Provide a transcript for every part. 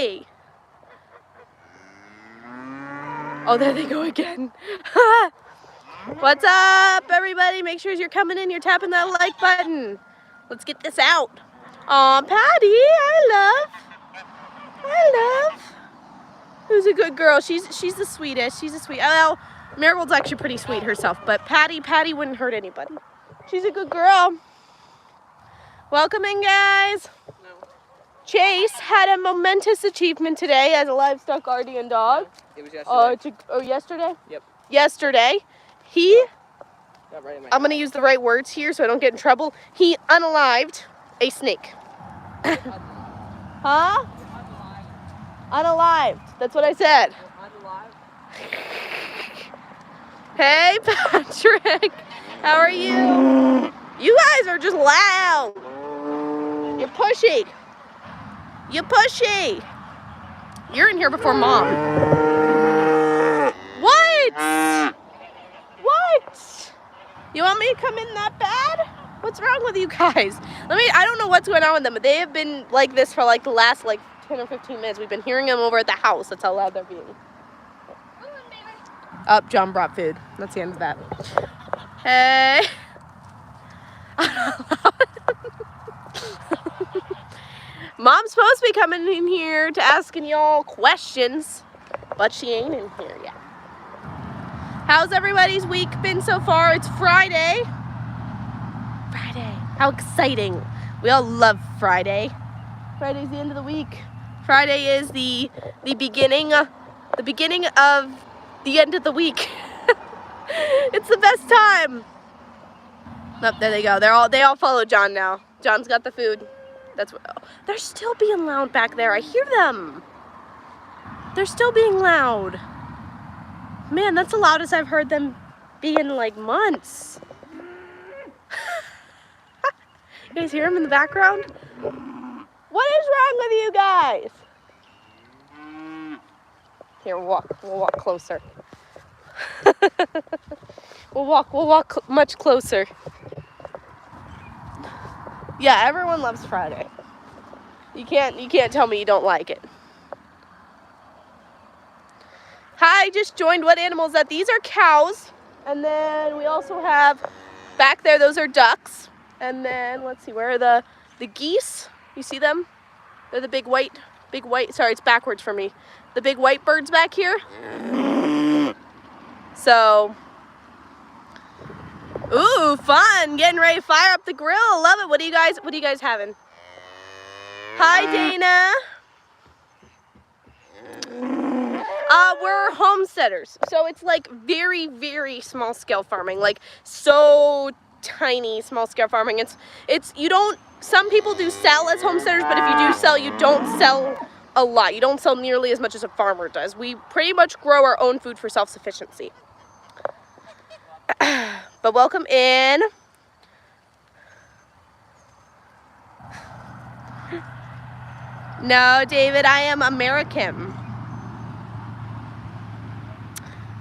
Patty. Oh, there they go again. What's up, everybody? Make sure as you're coming in, you're tapping that like button. Let's get this out. Aw, Patty, I love. Who's a good girl? She's the sweetest. She's the sweet. Well, Marigold's actually pretty sweet herself, but Patty wouldn't hurt anybody. She's a good girl. Welcome in, guys. No. Chase had a momentous achievement today as a livestock guardian dog. It was yesterday. Yesterday? Yep. Yesterday, I'm going to use the right words here so I don't get in trouble. He unalived a snake. Huh? Unalived. That's what I said. Hey, Patrick. How are you? You guys are just loud. You're pushy. You're pushy. You're in here before Mom. What? What? You want me to come in that bad? What's wrong with you guys? I don't know what's going on with them, but they have been like this for like the last 10 or 15 minutes. We've been hearing them over at the house. That's how loud they're being. Up, John brought food. That's the end of that. Hey. Mom's supposed to be coming in here to asking y'all questions, but she ain't in here yet. How's everybody's week been so far? It's Friday. Friday. How exciting. We all love Friday. Friday's the end of the week. Friday is the beginning of the end of the week. It's the best time. Oh, there they go. They all follow John now. John's got the food. That's what. Oh, they're still being loud back there. I hear them. They're still being loud. Man, that's the loudest I've heard them be in like months. You guys hear them in the background? What is wrong with you guys? Here, we'll walk closer. We'll walk much closer. Yeah, everyone loves Friday. You can't tell me you don't like it. Hi, just joined. What animal is that? These are cows. And then we also have back there, those are ducks. And then let's see, where are the geese? You see them? They're the big white, sorry, it's backwards for me. The big white birds back here. So, ooh, fun. Getting ready to fire up the grill. Love it. What are you guys having? Hi, Dana. We're homesteaders. So it's like very, very small scale farming. Like so tiny small scale farming. Some people do sell as homesteaders, but if you do sell, you don't sell a lot. You don't sell nearly as much as a farmer does. We pretty much grow our own food for self-sufficiency. But welcome in. No, David, I am American.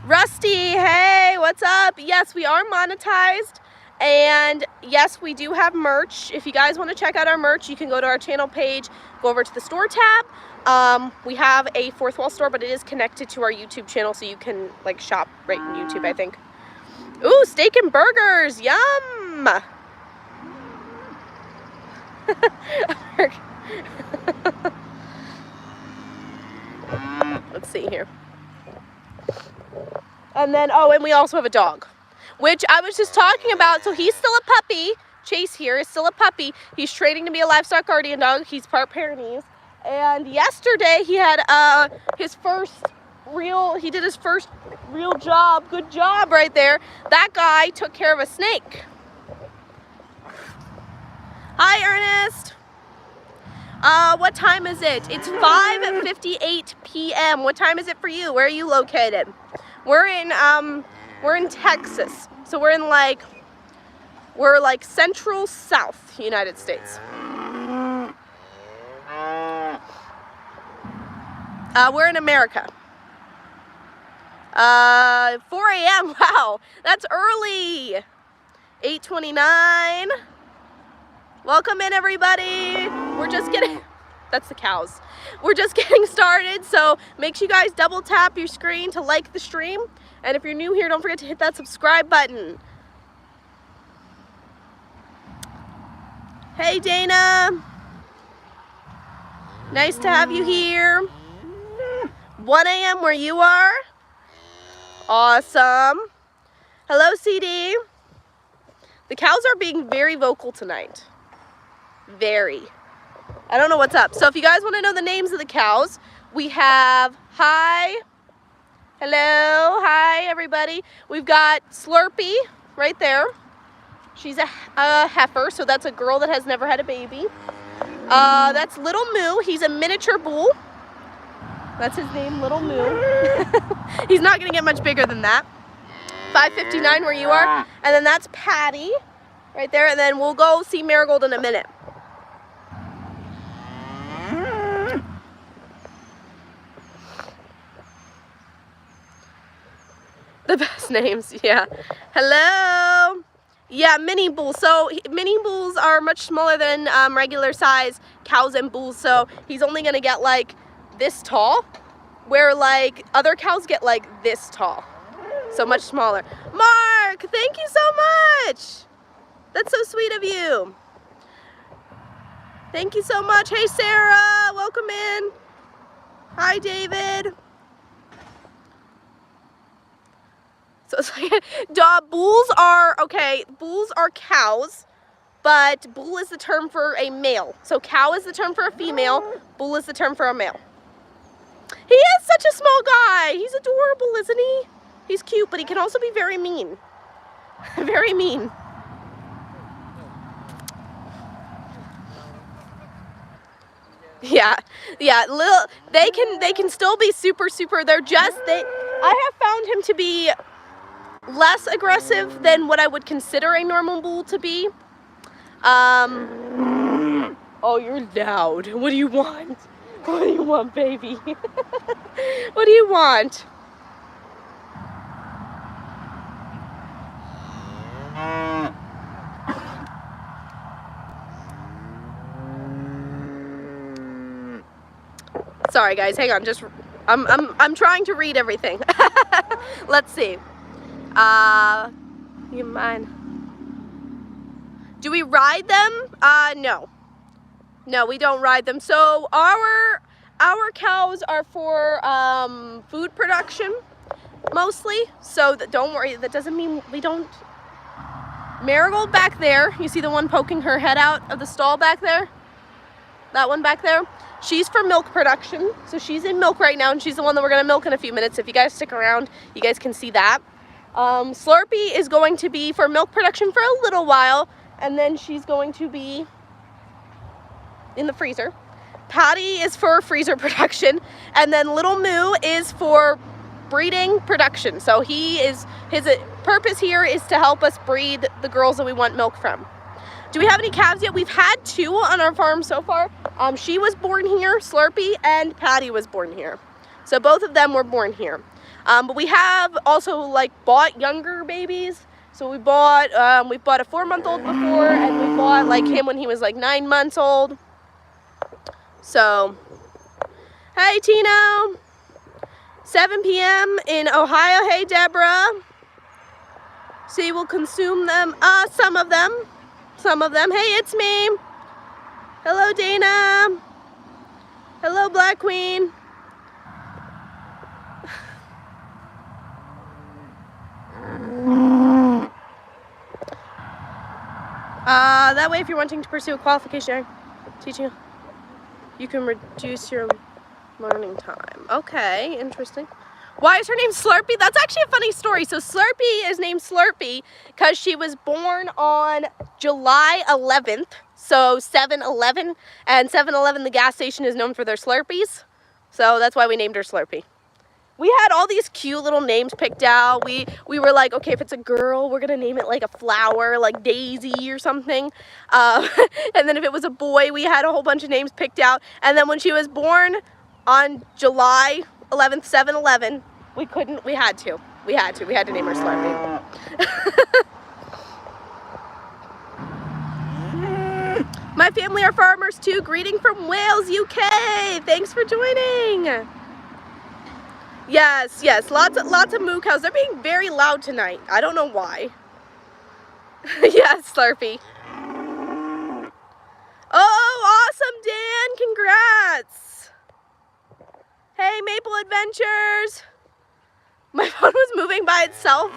Rusty, hey, what's up? Yes, we are monetized. And yes, we do have merch. If you guys want to check out our merch, you can go to our channel page, go over to the store tab. We have a fourth wall store, but it is connected to our YouTube channel, so you can like shop right in YouTube, I think. Ooh, steak and burgers, yum! Let's see here. And then, and we also have a dog, which I was just talking about. So he's still a puppy. Chase here is still a puppy. He's training to be a livestock guardian dog. He's part Pyrenees. And yesterday he had his first real job. Good job right there. That guy took care of a snake. Hi, Ernest. What time is it? It's 5:58 p.m. What time is it for you? Where are you located? We're in Texas. So we're like central south United States. We're in America. 4 a.m. Wow, that's early. 8:29. Welcome in, everybody. We're just getting that's the cows. We're just getting started, so make sure you guys double tap your screen to like the stream. And if you're new here, don't forget to hit that subscribe button. Hey Dana, nice to have you here. 1 a.m. where you are? Awesome. Hello CD. The cows are being very vocal tonight. Very. I don't know what's up. So if you guys want to know the names of the cows, we have, hi, hello, hi everybody. We've got Slurpee right there. She's a heifer, so that's a girl that has never had a baby. That's Little Moo. He's a miniature bull. That's his name, Little Moo. He's not going to get much bigger than that. 559 where you are. And then that's Patty right there. And then we'll go see Marigold in a minute. The best names, yeah. Hello. Yeah, mini bulls. So mini bulls are much smaller than regular size cows and bulls. So he's only going to get like this tall, where like other cows get like this tall. So much smaller. Mark, thank you so much. That's so sweet of you. Thank you so much. Hey Sarah, welcome in. Hi David. So it's like, bulls are, okay, bulls are cows, but bull is the term for a male. So cow is the term for a female, bull is the term for a male. He is such a small guy. He's adorable, isn't he? He's cute, but he can also be very mean. Very mean. Yeah, little, they can still be super, I have found him to be less aggressive than what I would consider a normal bull to be. Oh, you're loud. What do you want? What do you want, baby? What do you want? Sorry guys, hang on, I'm trying to read everything. Let's see. You mind? Do we ride them? No. No, we don't ride them. So our cows are for food production mostly. So don't worry, that doesn't mean we don't. Marigold back there, you see the one poking her head out of the stall back there? That one back there? She's for milk production. So she's in milk right now, and she's the one that we're gonna milk in a few minutes. If you guys stick around, you guys can see that. Slurpee is going to be for milk production for a little while, and then she's going to be in the freezer. Patty is for freezer production, and then Little Moo is for breeding production. So his purpose here is to help us breed the girls that we want milk from. Do we have any calves yet? We've had 2 on our farm so far. She was born here, Slurpee, and Patty was born here. So both of them were born here. But we have also like bought younger babies. So we bought a 4-month-old before, and we bought like him when he was like 9 months old. So, hey Tino, 7 p.m. in Ohio. Hey Deborah. So you will consume them, some of them. Hey, it's me. Hello Dana. Hello Black Queen. That way if you're wanting to pursue a qualification teaching, you can reduce your learning time. Okay, interesting. Why is her name Slurpee? That's actually a funny story. So Slurpee is named Slurpee because she was born on July 11th. So 7-Eleven, and 7-Eleven, the gas station, is known for their Slurpees. So that's why we named her Slurpee. We had all these cute little names picked out. We were like, okay, if it's a girl, we're gonna name it like a flower, like Daisy or something. And then if it was a boy, we had a whole bunch of names picked out. And then when she was born on July 11th, 7-Eleven, we had to name her Slurpee. My family are farmers too. Greeting from Wales, UK. Thanks for joining. Yes, yes, lots of moo cows. They're being very loud tonight. I don't know why. Yes, Slurpee. Oh, awesome, Dan. Congrats. Hey, Maple Adventures. My phone was moving by itself,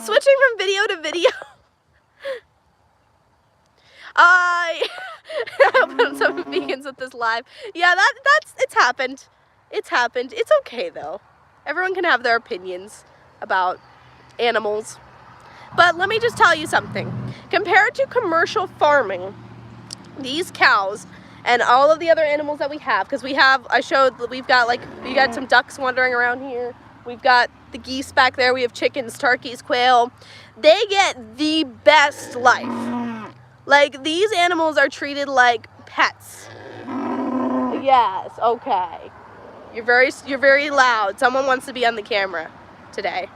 switching from video to video. I put some vegans with this live. Yeah, it's happened. It's happened. It's okay though. Everyone can have their opinions about animals. But let me just tell you something. Compared to commercial farming, these cows and all of the other animals that we have, because we've got some ducks wandering around here. We've got the geese back there. We have chickens, turkeys, quail. They get the best life. Like, these animals are treated like pets. Yes, okay. You're very loud. Someone wants to be on the camera today.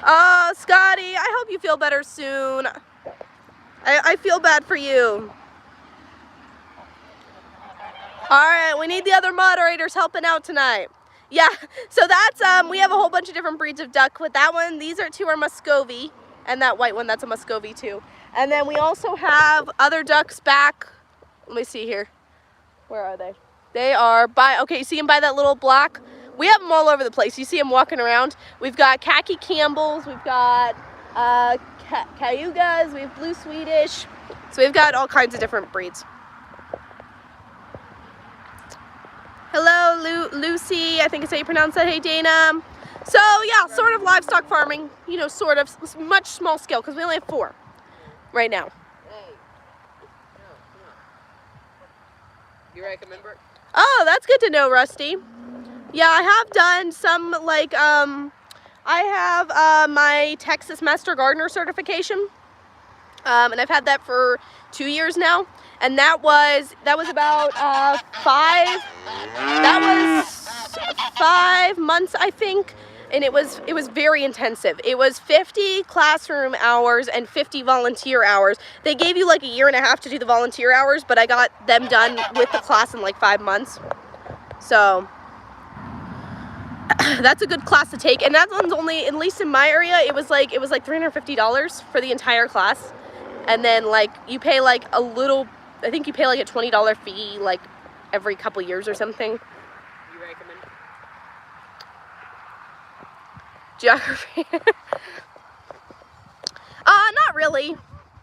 Oh, Scotty, I hope you feel better soon. I feel bad for you. Alright, we need the other moderators helping out tonight. Yeah, so that's, we have a whole bunch of different breeds of duck. With that one, these two are Muscovy, and that white one, that's a Muscovy too. And then we also have other ducks back. Let me see here. Where are they? They are by, okay, you see them by that little block? We have them all over the place. You see them walking around. We've got khaki Campbells, we've got Cayugas, we have blue Swedish. So we've got all kinds of different breeds. Hello, Lucy, I think is how you pronounce that. Hey, Dana. So yeah, sort of livestock farming, you know, sort of, much small scale, because we only have 4 right now. You recommend Brooke? Oh, that's good to know, Rusty. Yeah, I have done some, like, I have my Texas Master Gardener certification, and I've had that for 2 years now, and that was about 5 months, I think, and it was very intensive. It was 50 classroom hours and 50 volunteer hours. They gave you like a year and a half to do the volunteer hours, but I got them done with the class in like 5 months. So that's a good class to take, and that one's only, at least in my area, it was like $350 for the entire class, and then like you pay like a little, I think you pay like a $20 fee like every couple years or something. You recommend? Geography. Not really.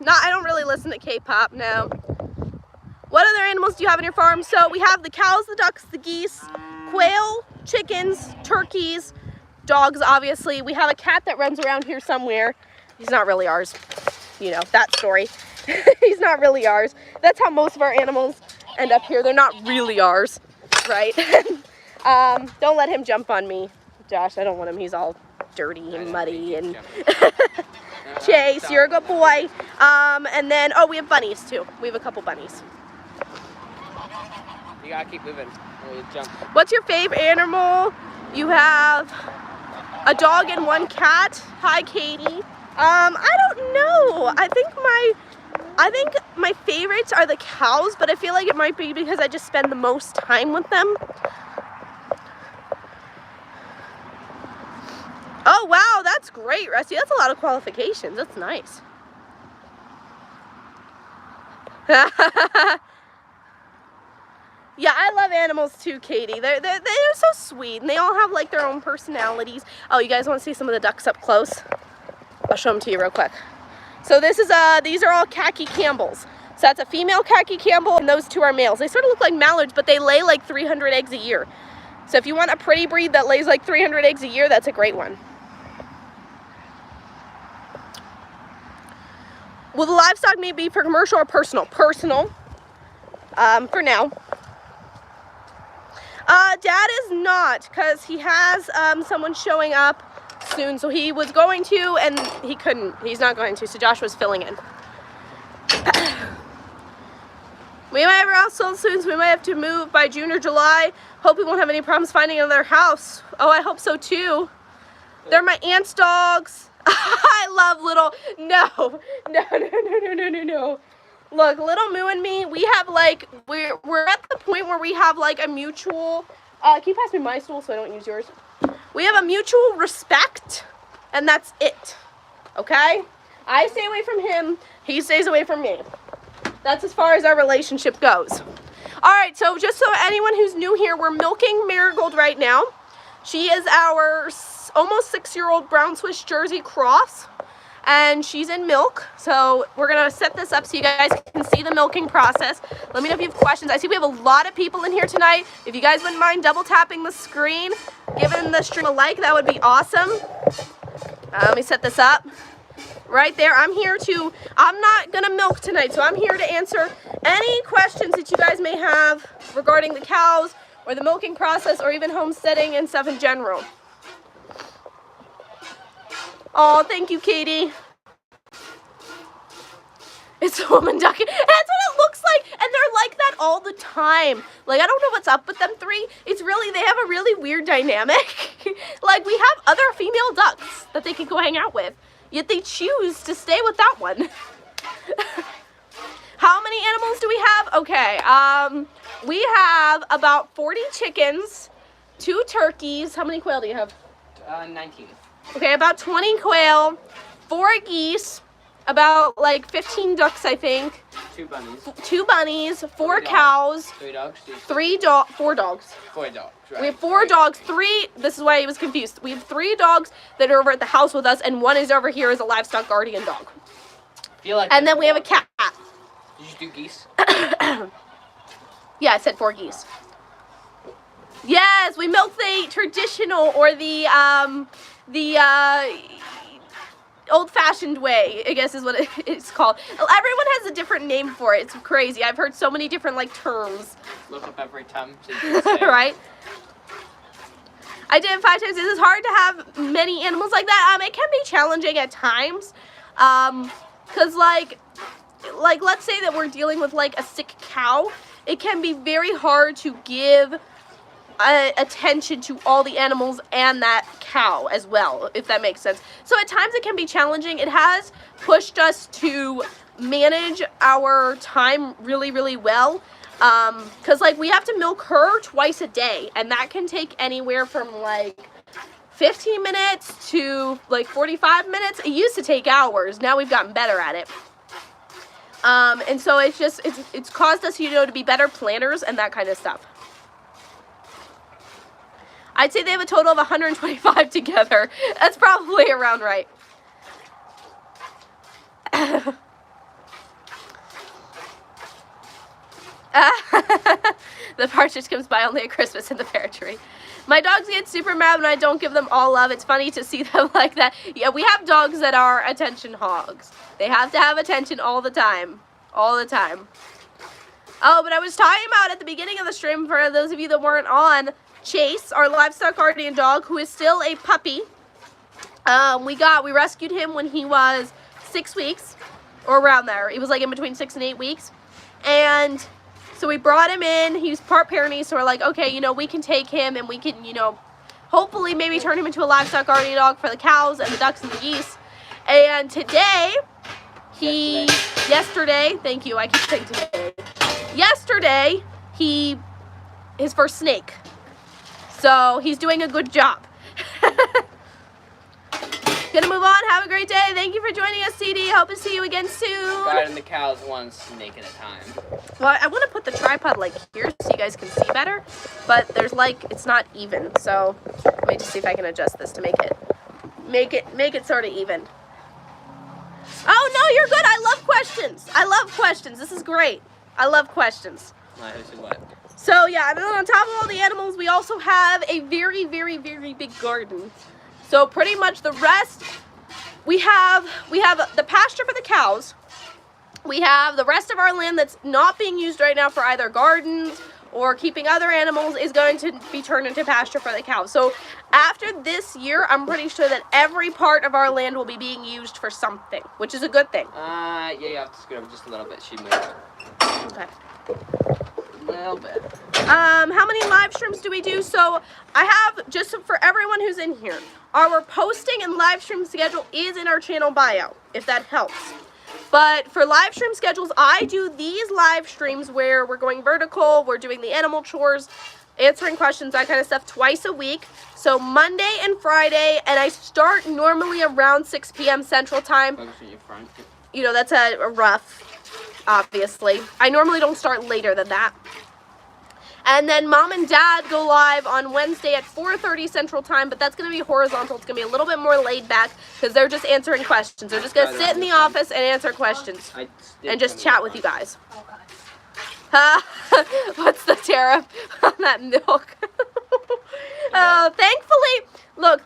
I don't really listen to K-pop, no. What other animals do you have in your farm? So we have the cows, the ducks, the geese, quail, chickens, turkeys, dogs, obviously. We have a cat that runs around here somewhere. He's not really ours. You know, that story. He's not really ours. That's how most of our animals end up here. They're not really ours, right? Don't let him jump on me, Josh. I don't want him. He's all dirty and muddy. And Chase, you're a good boy. And then, oh, we have bunnies too. We have a couple bunnies. You gotta keep moving. Jump. What's your favorite animal? You have a dog and 1 cat. Hi, Katie. I don't know. I think my favorites are the cows, but I feel like it might be because I just spend the most time with them. Oh, wow, that's great, Rusty. That's a lot of qualifications. That's nice. Yeah, I love animals too, Katie. They're so sweet, and they all have like their own personalities. Oh, you guys want to see some of the ducks up close? I'll show them to you real quick. So this is these are all khaki Campbells. So that's a female khaki Campbell, and those 2 are males. They sort of look like mallards, but they lay like 300 eggs a year. So if you want a pretty breed that lays like 300 eggs a year, that's a great one. Will the livestock maybe be for commercial or personal? Personal, for now. Dad is not, because he has someone showing up soon, so he was going to, and he couldn't. He's not going to, so Joshua's filling in. We might have our house sold soon, so we might have to move by June or July. Hope we won't have any problems finding another house. Oh, I hope so too. They're my aunt's dogs. I love little, no. Look, little Moo and me, we have like, we're at the point where we have like a mutual, can you pass me my stool so I don't use yours? We have a mutual respect, and that's it, okay? I stay away from him, he stays away from me. That's as far as our relationship goes. All right, so just so anyone who's new here, we're milking Marigold right now. She is our almost 6-year-old brown Swiss Jersey cross, and she's in milk. So we're gonna set this up so you guys can see the milking process. Let me know if you have questions. I see we have a lot of people in here tonight. If you guys wouldn't mind double tapping the screen, giving the stream a like, that would be awesome. Let me set this up. Right there, I'm not gonna milk tonight, so I'm here to answer any questions that you guys may have regarding the cows or the milking process or even homesteading and stuff in general. Oh, thank you, Katie. It's a woman duck. That's what it looks like, and they're like that all the time. Like, I don't know what's up with them three. It's really, they have a really weird dynamic. Like, we have other female ducks that they can go hang out with, yet they choose to stay with that one. How many animals do we have? Okay, we have about 40 chickens, 2 turkeys. How many quail do you have? 19. Okay, about 20 quail, 4 geese, about like 15 ducks, I think. 2 bunnies. 2 bunnies, 4 cows. 3 dogs. 4 dogs. 4 dogs. Right. We have 4 dogs. 3. This is why I was confused. We have 3 dogs that are over at the house with us, and 1 is over here as a livestock guardian dog. Feel like and then we have a cat. Did you do geese? Yeah, I said 4 geese. Yes, we milk the traditional or the old-fashioned way, I guess is what it's called. Everyone has a different name for it. It's crazy. I've heard so many different like terms. Look up every time. Right? I did it 5 times. This is hard to have many animals like that. It can be challenging at times. Cause like let's say that we're dealing with like a sick cow. It can be very hard to give attention to all the animals and that cow as well, if that makes sense. So at times it can be challenging. It has pushed us to manage our time really, really well. Cause like we have to milk her twice a day, and that can take anywhere from like 15 minutes to like 45 minutes. It used to take hours. Now we've gotten better at it. And so it's caused us, you know, to be better planners and that kind of stuff. I'd say they have a total of 125 together. That's probably around right. The partridge comes by only at Christmas in the pear tree. My dogs get super mad when I don't give them all love. It's funny to see them like that. Yeah, we have dogs that are attention hogs. They have to have attention all the time. All the time. Oh, but I was talking about at the beginning of the stream, for those of you that weren't on, Chase, our livestock guardian dog, who is still a puppy. We rescued him when he was 6 weeks, or around there. He was like in between 6 and 8 weeks. And so we brought him in. He was part Pyrenees, so we're like, okay, you know, we can take him and we can, you know, hopefully maybe turn him into a livestock guardian dog for the cows and the ducks and the geese. And today, yesterday, thank you, I keep saying today. Yesterday, his first snake. So he's doing a good job. Gonna move on. Have a great day. Thank you for joining us, CD. Hope to see you again soon. Guiding the cows 1 snake at a time. Well, I want to put the tripod like here so you guys can see better, but there's like, it's not even. So let me just see if I can adjust this to make it sort of even. Oh no, you're good. I love questions. I love questions. This is great. I love questions. So yeah, and then on top of all the animals, we also have a very, very, very big garden. So pretty much the rest, we have the pasture for the cows. We have the rest of our land that's not being used right now for either gardens or keeping other animals is going to be turned into pasture for the cows. So after this year, I'm pretty sure that every part of our land will be being used for something, which is a good thing. Yeah, you have to scoot over just a little bit. She moved. Okay. A little bit. How many live streams do we do? So I have, just for everyone who's in here, Our posting and live stream schedule is in our channel bio, if that helps. But for live stream schedules, I do these live streams where we're going vertical, we're doing the animal chores, answering questions, that kind of stuff, twice a week. So Monday and Friday, and I start normally around 6 p.m. Central Time. You know, that's a rough, obviously. I normally don't start later than that. And then Mom and Dad go live on Wednesday at 4:30 Central Time, but that's going to be horizontal. It's going to be a little bit more laid back because they're just answering questions. They're just going to sit in the office and answer questions and just chat with you guys. What's the tariff on that milk?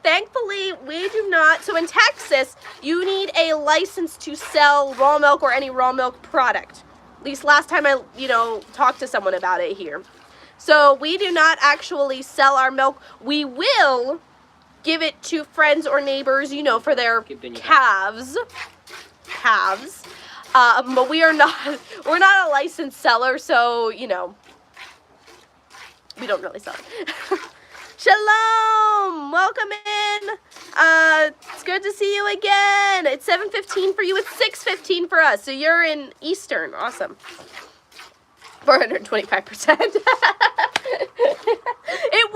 Thankfully, we do not. So in Texas, you need a license to sell raw milk or any raw milk product. At least last time I, talked to someone about it here. So we do not actually sell our milk. We will give it to friends or neighbors, for their calves. But we're not a licensed seller, so, we don't really sell it. Shalom! Welcome in. It's good to see you again. It's 7:15 for you. It's 6:15 for us. So you're in Eastern. Awesome. 425%. It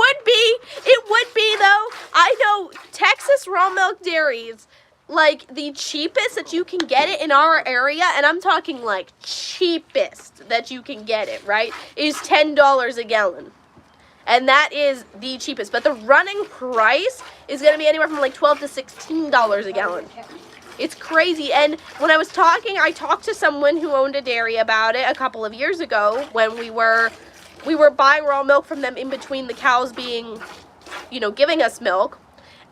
would be though. I know Texas raw milk dairies, like the cheapest that you can get it in our area, and I'm talking like cheapest that you can get it, right, is $10 a gallon. And that is the cheapest. But the running price is going to be anywhere from like $12 to $16 a gallon. It's crazy. And when I talked to someone who owned a dairy about it a couple of years ago when we were buying raw milk from them in between the cows being, giving us milk.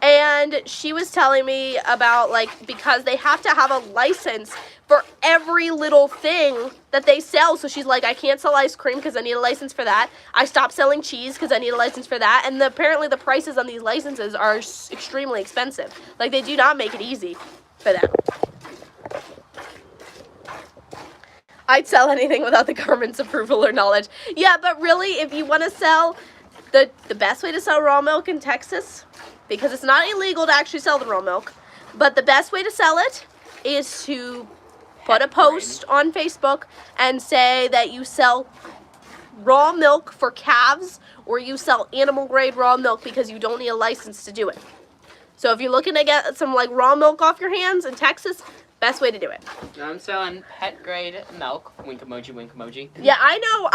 And she was telling me about, because they have to have a license for every little thing that they sell. So she's like, I can't sell ice cream because I need a license for that. I stopped selling cheese because I need a license for that. And apparently the prices on these licenses are extremely expensive. Like, they do not make it easy for them. I'd sell anything without the government's approval or knowledge. Yeah, but really, if you want to sell, the best way to sell raw milk in Texas, because it's not illegal to actually sell the raw milk, but the best way to sell it is to put a post on Facebook and say that you sell raw milk for calves or you sell animal grade raw milk because you don't need a license to do it. So if you're looking to get some raw milk off your hands in Texas, best way to do it. Now I'm selling pet grade milk. Wink emoji, wink emoji. Yeah, I know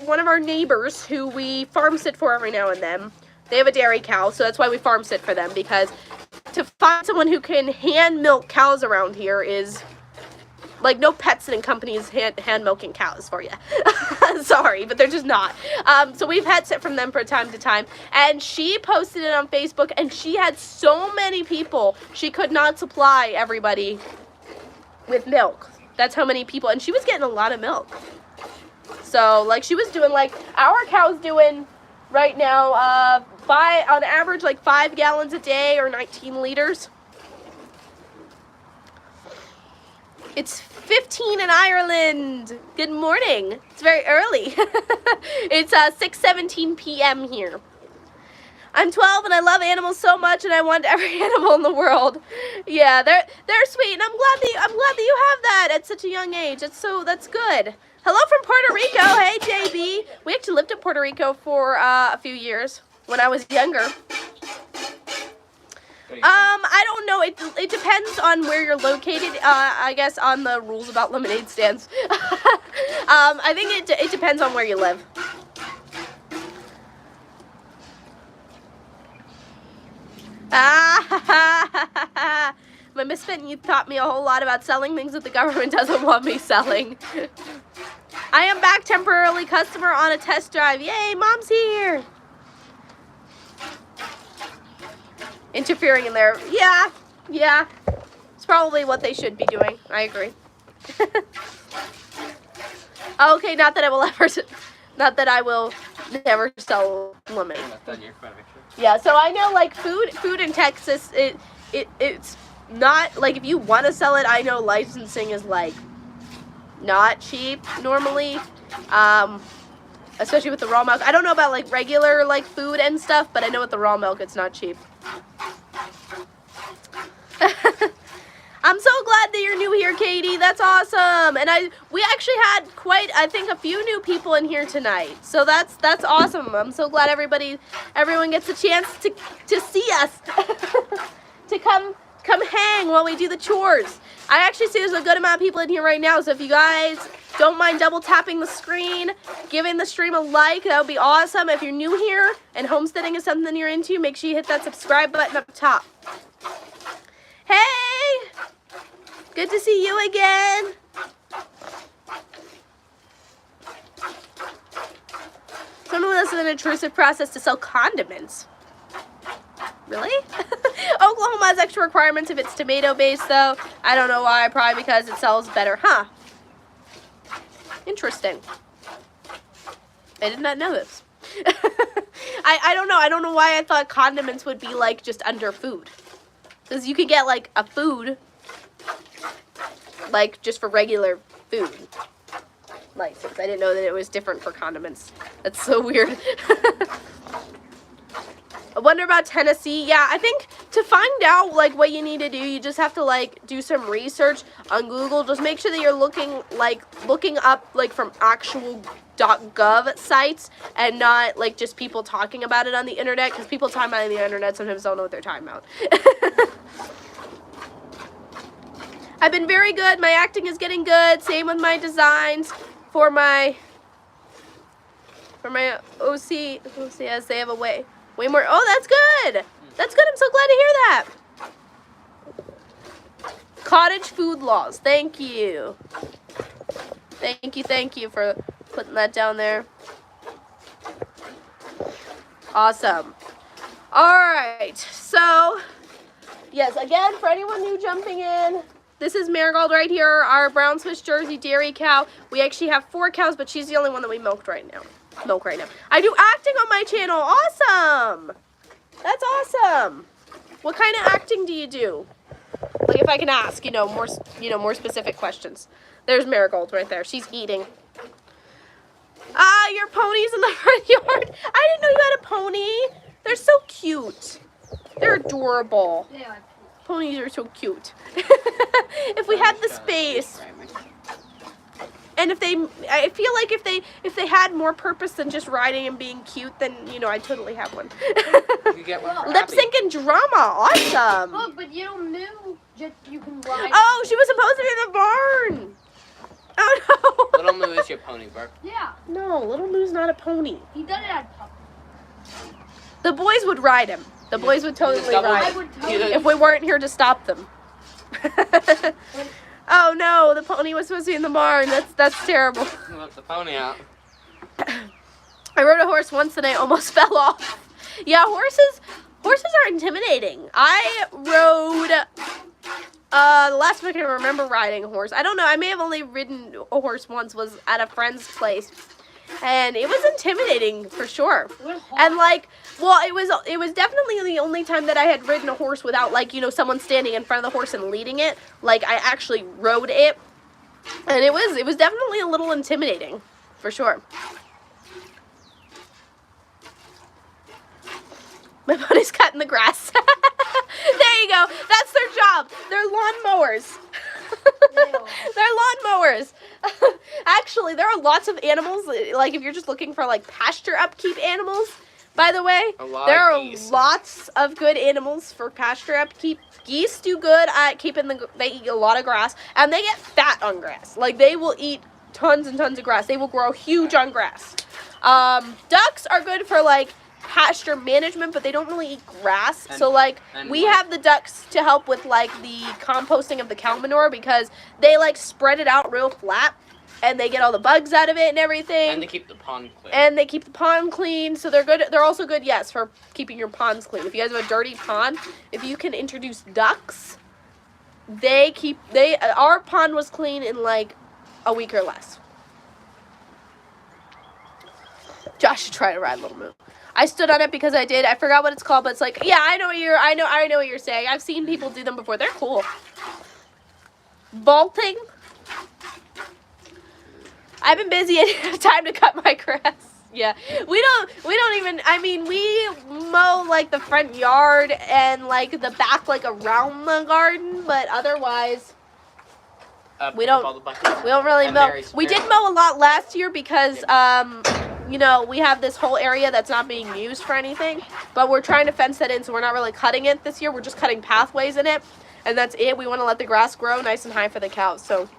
one of our neighbors who we farm sit for every now and then. They have a dairy cow, so that's why we farm sit for them, because to find someone who can hand milk cows around here is, no pet sitting companies hand milking cows for you. Sorry, but they're just not. So we've had sit from them from time to time, and she posted it on Facebook, and she had so many people, she could not supply everybody with milk. That's how many people, and she was getting a lot of milk. So, she was doing, our cow's doing right now, on average, 5 gallons a day or 19 liters. It's 15 in Ireland. Good morning. It's very early. It's 6:17 p.m. here. I'm 12 and I love animals so much, and I want every animal in the world. Yeah, they're sweet, and I'm glad that you have that at such a young age. That's good. Hello from Puerto Rico. Hey, JB. We actually lived in Puerto Rico for a few years when I was younger. I don't know. It depends on where you're located. I guess on the rules about lemonade stands. I think it depends on where you live. My misspent youth taught me a whole lot about selling things that the government doesn't want me selling. I am back temporarily customer on a test drive. Yay, Mom's here. Interfering in there. Yeah. It's probably what they should be doing. I agree. Okay, not that I will never sell lemonade. Yeah, so I know food in Texas, it's not if you want to sell it, I know licensing is not cheap normally. Especially with the raw milk. I don't know about regular food and stuff, but I know with the raw milk it's not cheap. I'm so glad that you're new here, Katie. That's awesome. And we actually had I think a few new people in here tonight. So that's awesome. I'm so glad everyone gets a chance to see us. To come hang while we do the chores. I actually see there's a good amount of people in here right now. So if you guys don't mind double tapping the screen, giving the stream a like, that would be awesome. If you're new here and homesteading is something you're into, make sure you hit that subscribe button up top. Hey! Good to see you again. Someone else is an intrusive process to sell condiments. Really? Oklahoma has extra requirements if it's tomato-based, though. I don't know why. Probably because it sells better. Huh. Interesting. I did not know this. I don't know. I don't know why I thought condiments would be, like, just under food. Because you could get, like, a food, like, just for regular food. License. I didn't know that it was different for condiments. That's so weird. I wonder about Tennessee. Yeah, I think to find out, like, what you need to do, you just have to, like, do some research on Google. Just make sure that you're looking up, like, from actual .gov sites and not, like, just people talking about it on the internet, because people talking about it on the internet sometimes don't know what they're talking about. I've been very good. My acting is getting good. Same with my designs for my OCS. They have a way more. Oh, that's good. That's good. I'm so glad to hear that. Cottage food laws. Thank you. Thank you for putting that down there. Awesome. All right. So, yes, again, for anyone new jumping in, this is Marigold right here, our brown Swiss Jersey dairy cow. We actually have 4 cows, but she's the only one that we milk right now. I do acting on my channel. Awesome. That's awesome. What kind of acting do you do? Like, if I can ask, more specific questions. There's Marigold right there. She's eating. Ah, your pony's in the front yard. I didn't know you had a pony. They're so cute. They're adorable. Yeah. Ponies are so cute. If we had the space. And I feel like if they had more purpose than just riding and being cute, then, I'd totally have one. You get one for Lip sync and drama. Awesome. Look, but you don't know just you can ride. Oh, she was supposed to be in the barn. Oh, no. Little Moo is your pony, Brooke. Yeah. No, Little Moo's not a pony. He does it at pup. The boys would ride him. The boys would totally ride I him. would totally. If we weren't here to stop them. Oh no, the pony was supposed to be in the barn. That's terrible. Let the pony out. I rode a horse once and I almost fell off. Yeah, horses are intimidating. I rode the last time I can remember riding a horse. I don't know, I may have only ridden a horse once, was at a friend's place. And it was intimidating for sure. And it was definitely the only time that I had ridden a horse without someone standing in front of the horse and leading it. Like, I actually rode it. And it was definitely a little intimidating for sure. My pony's cutting the grass. There you go. That's their job. They're lawnmowers. They're lawnmowers. Actually, there are lots of animals, like if you're just looking for pasture upkeep animals, by the way, there are lots of good animals for pasture upkeep. Geese do good at they eat a lot of grass, and they get fat on grass. Like, they will eat tons and tons of grass. They will grow huge on grass. Ducks are good for pasture management, but they don't really eat grass. So we have the ducks to help with the composting of the cow manure, because they spread it out real flat and they get all the bugs out of it and everything. And they keep the pond clean. So they're good. They're also good, yes, for keeping your ponds clean. If you guys have a dirty pond, if you can introduce ducks, our pond was clean in a week or less. Josh should try to ride Little Moo. I stood on it because I did. I forgot what it's called, but it's yeah, I know what you're saying. I've seen people do them before. They're cool. Vaulting. I've been busy and have time to cut my grass. Yeah, we don't even, I mean, we mow like the front yard and like the back, like around the garden, but otherwise we don't really mow. We did mow a lot last year because you know, we have this whole area that's not being used for anything, but we're trying to fence that in, so we're not really cutting it this year. We're just cutting pathways in it, and that's it. We want to let the grass grow nice and high for the cows. So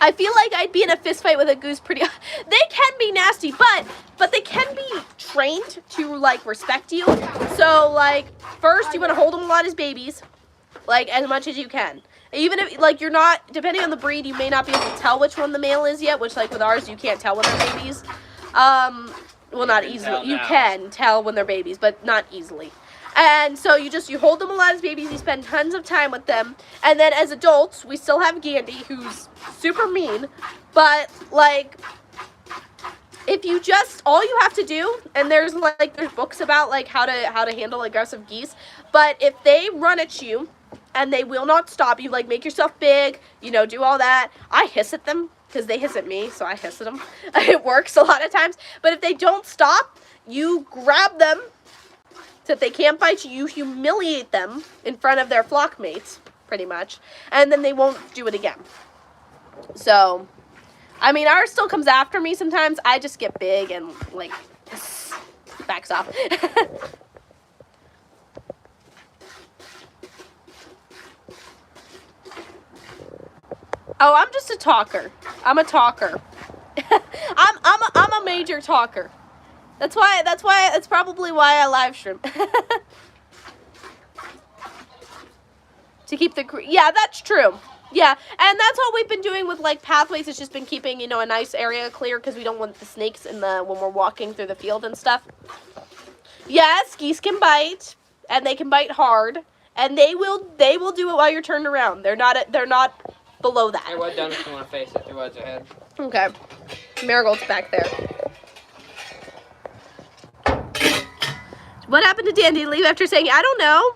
I feel like I'd be in a fist fight with a goose pretty. They can be nasty, but they can be trained to like respect you. So like first you want to hold them a lot as babies, like as much as you can. Even if like you're not, depending on the breed, you may not be able to tell which one the male is yet. Which like with ours, you can't tell when they're babies. Well, not easily. You can tell when they're babies, but not easily. And so you hold them a lot as babies, you spend tons of time with them, and then as adults, we still have Gandhi, who's super mean, but, like, if you just, all you have to do, and there's books about, like, how to handle aggressive geese, but if they run at you, and they will not stop, you, like, make yourself big, you know, do all that, I hiss at them, because they hiss at me, so I hiss at them. It works a lot of times, but if they don't stop, you grab them, so if they can't bite you, you humiliate them in front of their flock mates, pretty much, and then they won't do it again. So, I mean, ours still comes after me sometimes. I just get big and, like, backs off. Oh, I'm just a talker. I'm a talker. I'm a major talker. That's probably why I live stream. To keep the, yeah, that's true. Yeah, and that's all we've been doing with, like, pathways. It's just been keeping, you know, a nice area clear because we don't want the snakes when we're walking through the field and stuff. Yes, geese can bite, and they can bite hard, and they will do it while you're turned around. They're not below that. Hey, what down if you want to face it? Your words ahead. Okay. Marigold's back there. What happened to Dandy? Leave after saying, I don't know.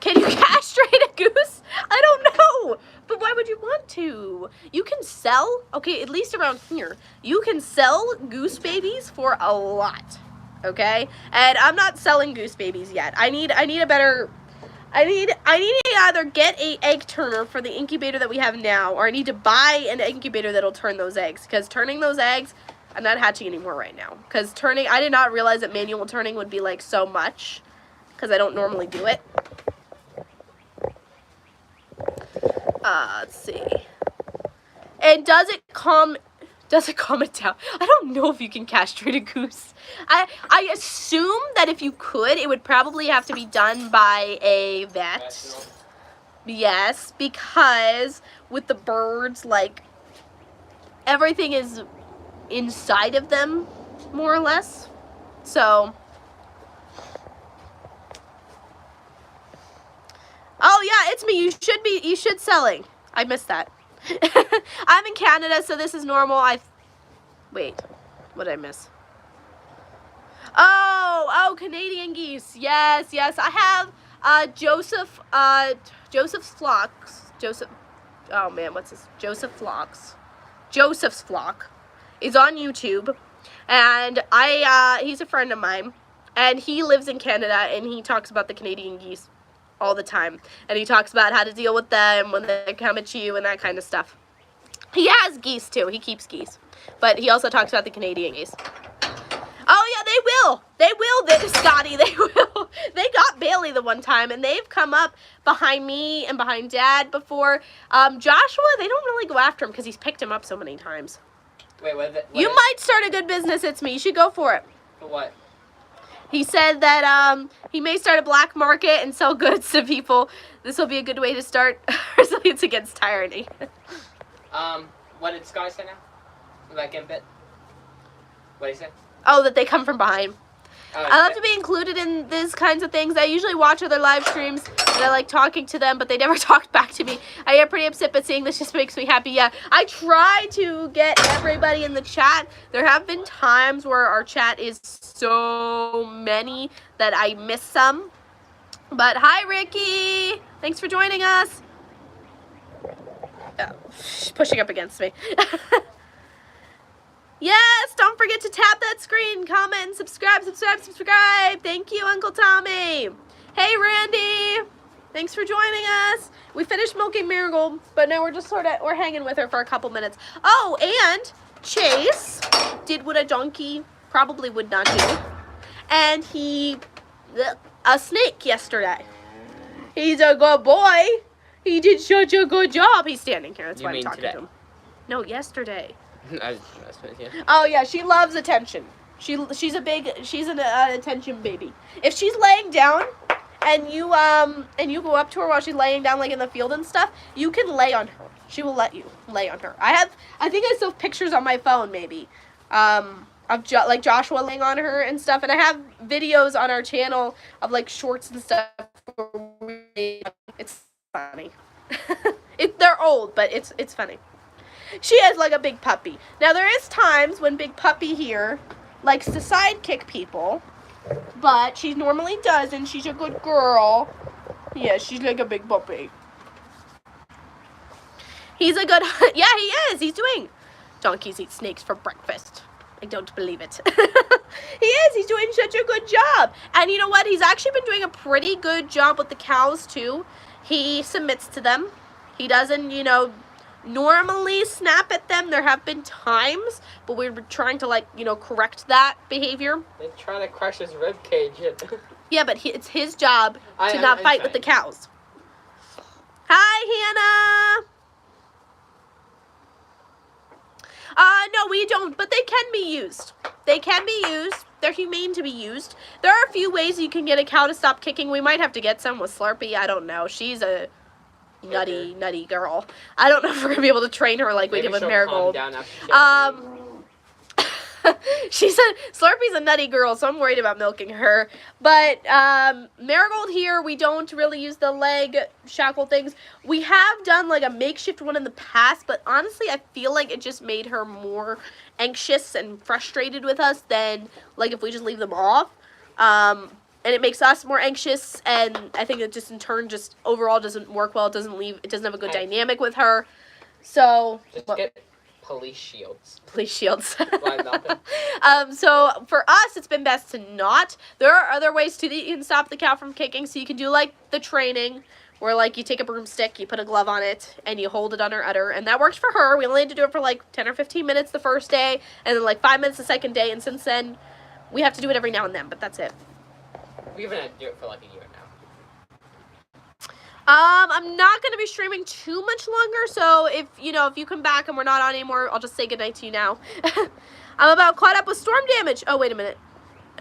Can you castrate a goose? I don't know. But why would you want to? You can sell, okay, at least around here, you can sell goose babies for a lot. Okay? And I'm not selling goose babies yet. I need a better, I need to either get a egg turner for the incubator that we have now, or I need to buy an incubator that'll turn those eggs. Because turning those eggs, I'm not hatching anymore right now. Because turning, I did not realize that manual turning would be like so much. Because I don't normally do it. Let's see. And does it calm it down? I don't know if you can castrate a goose. I assume that if you could, it would probably have to be done by a vet. Yes, because with the birds, like, everything is inside of them, more or less. So, oh yeah, it's me. You should selling. I missed that. I'm in Canada, so this is normal. Wait, what did I miss? Oh, Canadian geese. Yes. I have Joseph's flocks. Oh man, what's this? Joseph's flock is on YouTube, and he's a friend of mine, and he lives in Canada, and he talks about the Canadian geese all the time, and he talks about how to deal with them when they come at you and that kind of stuff. He has geese too. He keeps geese, but he also talks about the Canadian geese. Oh yeah, they will, Scotty, they will. They got Bailey the one time, and they've come up behind me and behind Dad before. Joshua, they don't really go after him because he's picked him up so many times. Wait, you might start a good business, it's me. You should go for it. For what? He said that he may start a black market and sell goods to people. This will be a good way to start resilience against tyranny. What did Sky say now? Like in bit? What did he say? Oh, that they come from behind. I love to be included in these kinds of things. I usually watch other live streams, and I like talking to them, but they never talked back to me. I get pretty upset, but seeing this just makes me happy. Yeah, I try to get everybody in the chat. There have been times where our chat is so many that I miss some. But hi, Ricky. Thanks for joining us. Oh, she's pushing up against me. Yes, don't forget to tap that screen, comment, and subscribe. Thank you, Uncle Tommy. Hey, Randy. Thanks for joining us. We finished milking Marigold, but now we're just we're hanging with her for a couple minutes. Oh, and Chase did what a donkey probably would not do. And a snake yesterday. He's a good boy. He did such a good job. He's standing here. That's why I'm talking to him. No, yesterday. Oh yeah, she loves attention. She's an attention baby. If she's laying down and you go up to her while she's laying down like in the field and stuff, you can lay on her. She will let you lay on her. I think I still have pictures on my phone maybe. Of like Joshua laying on her and stuff, and I have videos on our channel of like shorts and stuff. It's funny. They're old, but it's funny. She is like a big puppy. Now there is times when Big Puppy here likes to sidekick people, but she normally doesn't. She's a good girl. Yeah, she's like a big puppy. He's a good, yeah, he is. He's doing, donkeys eat snakes for breakfast. I don't believe it. He is. He's doing such a good job. And you know what? He's actually been doing a pretty good job with the cows too. He submits to them. He doesn't, normally snap at them. There have been times, but we're trying to correct that behavior. They're trying to crush his rib cage. Yeah, but it's his job to not fight with the cows. Hi, Hannah. No, we don't, but they can be used. They can be used. They're humane to be used. There are a few ways you can get a cow to stop kicking. We might have to get some with Slurpee. I don't know. She's a nutty girl. I don't know if we're going to be able to train her like we did with Marigold. Slurpee's a nutty girl, so I'm worried about milking her. But Marigold here, we don't really use the leg shackle things. We have done like a makeshift one in the past, but honestly, I feel like it just made her more anxious and frustrated with us than like if we just leave them off. And it makes us more anxious, and I think it just in turn just overall doesn't work well. It doesn't have a good dynamic with her. So just get police shields. Police shields. So for us, it's been best to not. There are other ways too that you can stop the cow from kicking. So you can do like the training, where like you take a broomstick, you put a glove on it, and you hold it on her udder, and that works for her. We only had to do it for like 10 or 15 minutes the first day, and then like 5 minutes the second day, and since then, we have to do it every now and then, but that's it. We've been had to do it for like a year now. I'm not going to be streaming too much longer, so if you come back and we're not on anymore, I'll just say goodnight to you now. I'm about caught up with storm damage. Oh, wait a minute.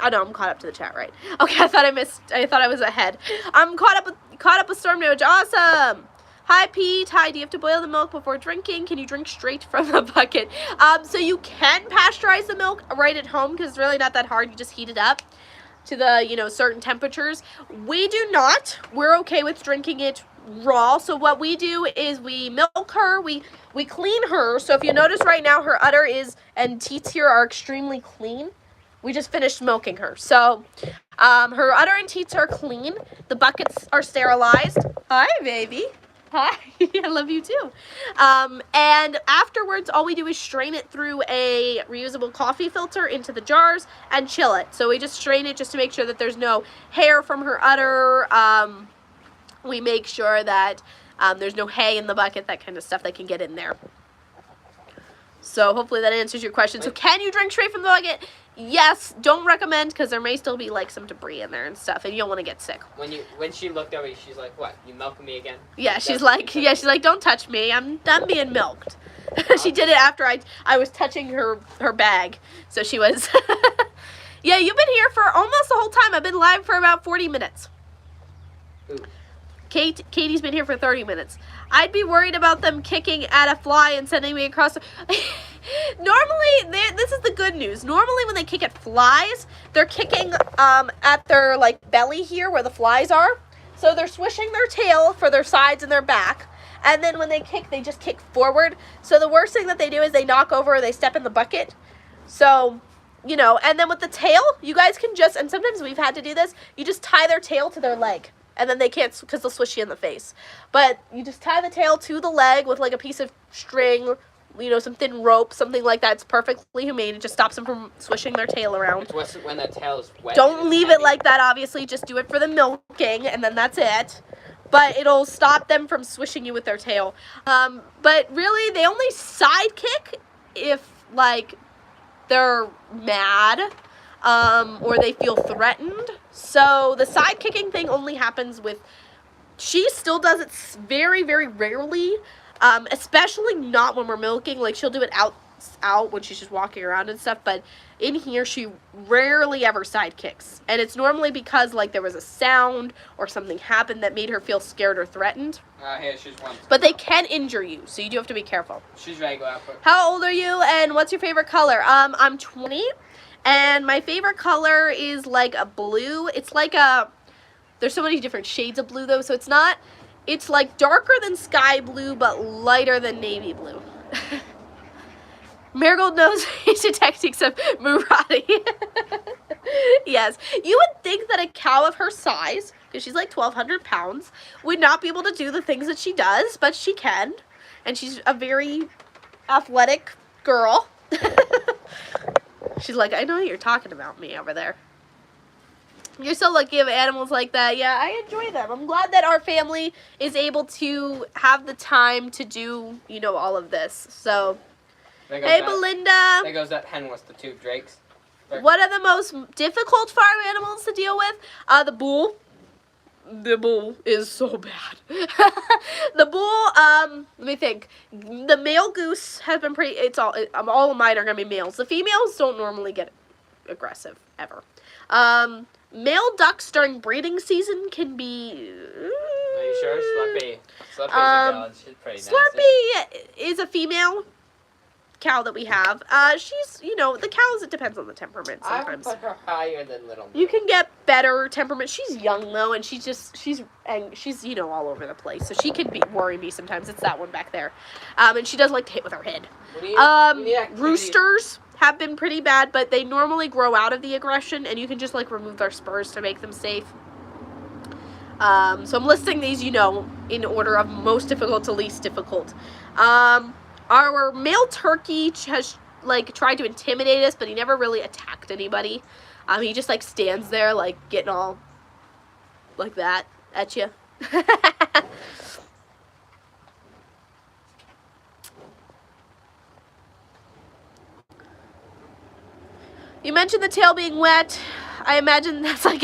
Oh, no, I'm caught up to the chat, right? Okay, I thought I was ahead. I'm caught up with storm damage. Awesome. Hi, Pete. Hi, do you have to boil the milk before drinking? Can you drink straight from the bucket? So you can pasteurize the milk right at home, because it's really not that hard. You just heat it up to the, certain temperatures. We do not. We're okay with drinking it raw. So what we do is we milk her, we clean her. So if you notice right now, her udder and teats here are extremely clean. We just finished milking her. So her udder and teats are clean. The buckets are sterilized. Hi, baby. Hi. I love you too. And afterwards, all we do is strain it through a reusable coffee filter into the jars and chill it. So we just strain it just to make sure that there's no hair from her udder. We make sure that there's no hay in the bucket, that kind of stuff that can get in there. So hopefully that answers your question. So can you drink straight from the bucket? Yes, don't recommend, because there may still be like some debris in there and stuff, and you don't want to get sick. When she looked over you, she's like, "What? You milking me again?" Yeah, she's like, "Don't touch me. I'm being milked." She did it after I was touching her bag, so she was. Yeah, you've been here for almost the whole time. I've been live for about 40 minutes. Ooh. Katie's been here for 30 minutes. I'd be worried about them kicking at a fly and sending me across. Normally, this is the good news. Normally, when they kick at flies, they're kicking at their belly here where the flies are. So they're swishing their tail for their sides and their back. And then when they kick, they just kick forward. So the worst thing that they do is they knock over or they step in the bucket. So, and then with the tail, you guys can just, and sometimes we've had to do this, you just tie their tail to their leg. And then they can't, because they'll swish you in the face. But you just tie the tail to the leg with a piece of string, some thin rope, something like that. It's perfectly humane. It just stops them from swishing their tail around. It's when the tail is wet. Don't leave it like that, obviously. Just do it for the milking, and then that's it. But it'll stop them from swishing you with their tail. But really, they only sidekick if, like, they're mad or they feel threatened. So the side kicking thing only happens with, she still does it very, very rarely, especially not when we're milking. Like, she'll do it out when she's just walking around and stuff, but in here she rarely ever side kicks. And it's normally because, like, there was a sound or something happened that made her feel scared or threatened. Here, she's one. But they can injure you, so you do have to be careful. She's ready to go out for. How old are you, and what's your favorite color? I'm 20, and my favorite color is like a blue. It's like a, there's so many different shades of blue though, so it's like darker than sky blue, but lighter than navy blue. Marigold knows the techniques of Murati. Yes, you would think that a cow of her size, because she's like 1,200 pounds, would not be able to do the things that she does, but she can. And she's a very athletic girl. She's like, I know you're talking about me over there. You're so lucky to have animals like that. Yeah, I enjoy them. I'm glad that our family is able to have the time to do, all of this. So, hey, Belinda. There goes that hen with the 2 drakes. What are the most difficult farm animals to deal with? The bull. The bull is so bad. The bull, let me think. The male goose has been pretty, all of mine are going to be males. The females don't normally get aggressive, ever. Male ducks during breeding season can be... Are you sure? Slurpee. Slurpee's a girl. She's pretty nasty. Slurpee is a female cow that we have. She's, the cows, it depends on the temperament sometimes. I would put her higher than Little Mill. You can get better temperament. She's young though, and she's all over the place. So she can worry me sometimes. It's that one back there. And she does like to hit with her head. Roosters have been pretty bad, but they normally grow out of the aggression, and you can just like remove their spurs to make them safe. So I'm listing these, in order of most difficult to least difficult. Our male turkey has like tried to intimidate us, but he never really attacked anybody. He just like stands there like getting all like that at you. You mentioned the tail being wet. I imagine that's like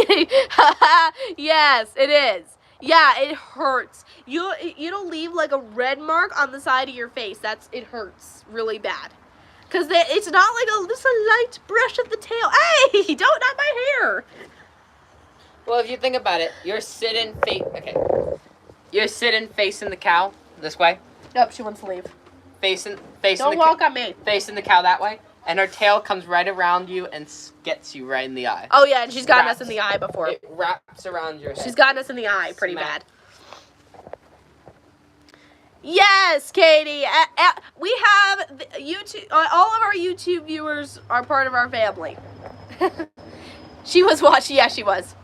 yes, it is. Yeah, it hurts. It'll leave like a red mark on the side of your face. It hurts really bad. Cause it's not like just a light brush of the tail. Hey, not my hair. Well, if you think about it, you're sitting facing the cow this way. Nope, she wants to leave. Facing. Don't walk on me. Facing the cow that way, and her tail comes right around you and gets you right in the eye. Oh yeah, and she's gotten us in the eye before. It wraps around your head. She's gotten us in the eye pretty bad. Yes, Katie. We have YouTube. All of our YouTube viewers are part of our family. She was watching. Yeah, she was.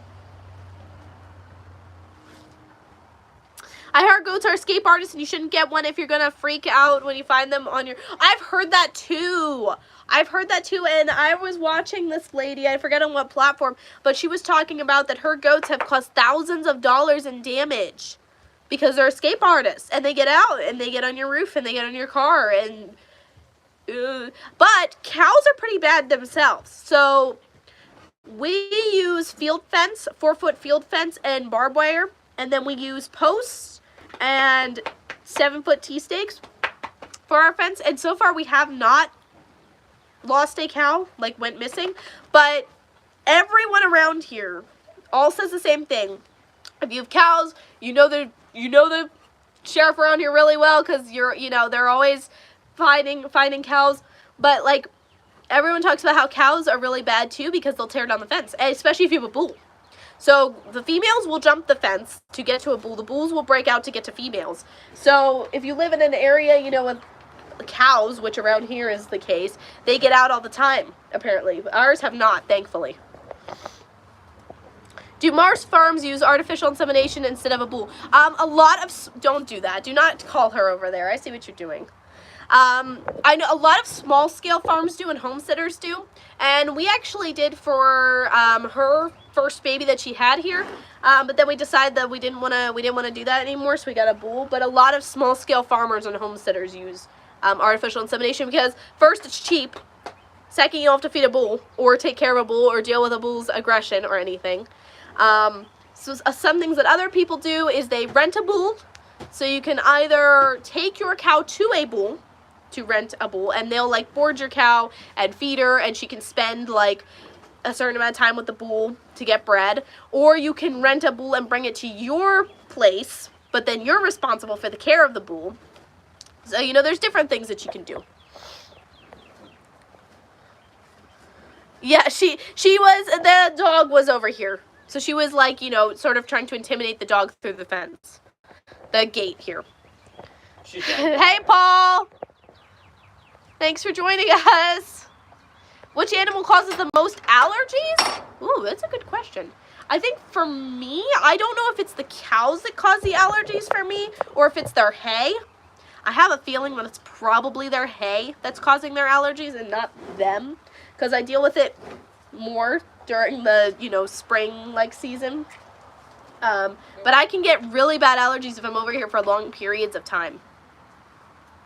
I heard goats are escape artists, and you shouldn't get one if you're gonna freak out when you find them on your. I've heard that too. And I was watching this lady. I forget on what platform, but she was talking about that her goats have caused thousands of dollars in damage. Because they're escape artists, and they get out, and they get on your roof, and they get on your car, and... But cows are pretty bad themselves. So, we use field fence, 4-foot field fence, and barbed wire, and then we use posts and 7-foot T-stakes for our fence, and so far we have not lost a cow, like went missing, but everyone around here all says the same thing. If you have cows, you know the sheriff around here really well, because they're always finding cows. But like everyone talks about how cows are really bad too, because they'll tear down the fence, especially if you have a bull. So the females will jump the fence to get to a bull. The bulls will break out to get to females. So if you live in an area, with cows, which around here is the case, they get out all the time. Apparently, ours have not, thankfully. Do Mars farms use artificial insemination instead of a bull? A lot of, don't do that. Do not call her over there. I see what you're doing. I know a lot of small scale farms do and homesteaders do. And we actually did for her first baby that she had here. But then we decided that we didn't want to do that anymore, so we got a bull. But a lot of small scale farmers and homesteaders use artificial insemination because first, it's cheap. Second, you don't have to feed a bull or take care of a bull or deal with a bull's aggression or anything. So some things that other people do is they rent a bull. So you can either take your cow to a bull, to rent a bull, and they'll like board your cow and feed her, and she can spend like a certain amount of time with the bull to get bred. Or you can rent a bull and bring it to your place, but then you're responsible for the care of the bull. So, you know, there's different things that you can do. Yeah, the dog was over here. So she was like, you know, sort of trying to intimidate the dog through the fence. The gate here. Hey, Paul! Thanks for joining us. Which animal causes the most allergies? Ooh, that's a good question. I think for me, I don't know if it's the cows that cause the allergies for me or if it's their hay. I have a feeling that it's probably their hay that's causing their allergies and not them, because I deal with it more during the, you know, spring like season. But I can get really bad allergies if I'm over here for long periods of time.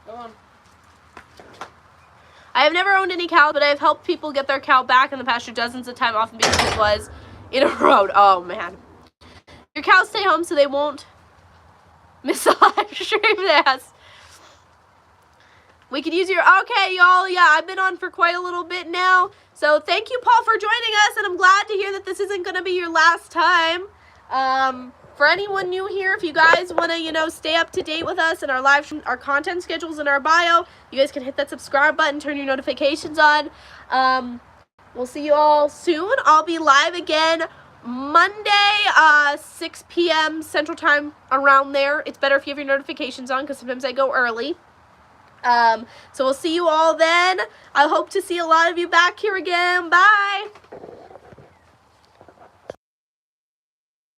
Go on. I have never owned any cow, but I have helped people get their cow back in the pasture dozens of times, often because it was in a road. Oh man. Your cows stay home so they won't miss the live stream. Yes. We could use your, okay, y'all, yeah, I've been on for quite a little bit now. So thank you, Paul, for joining us, and I'm glad to hear that this isn't going to be your last time. For anyone new here, if you guys want to, you know, stay up to date with us and our live, our content schedules in our bio, you guys can hit that subscribe button, turn your notifications on. We'll see you all soon. I'll be live again Monday, 6 p.m. Central Time, around there. It's better if you have your notifications on because sometimes I go early. So we'll see you all then. I hope to see a lot of you back here again. Bye.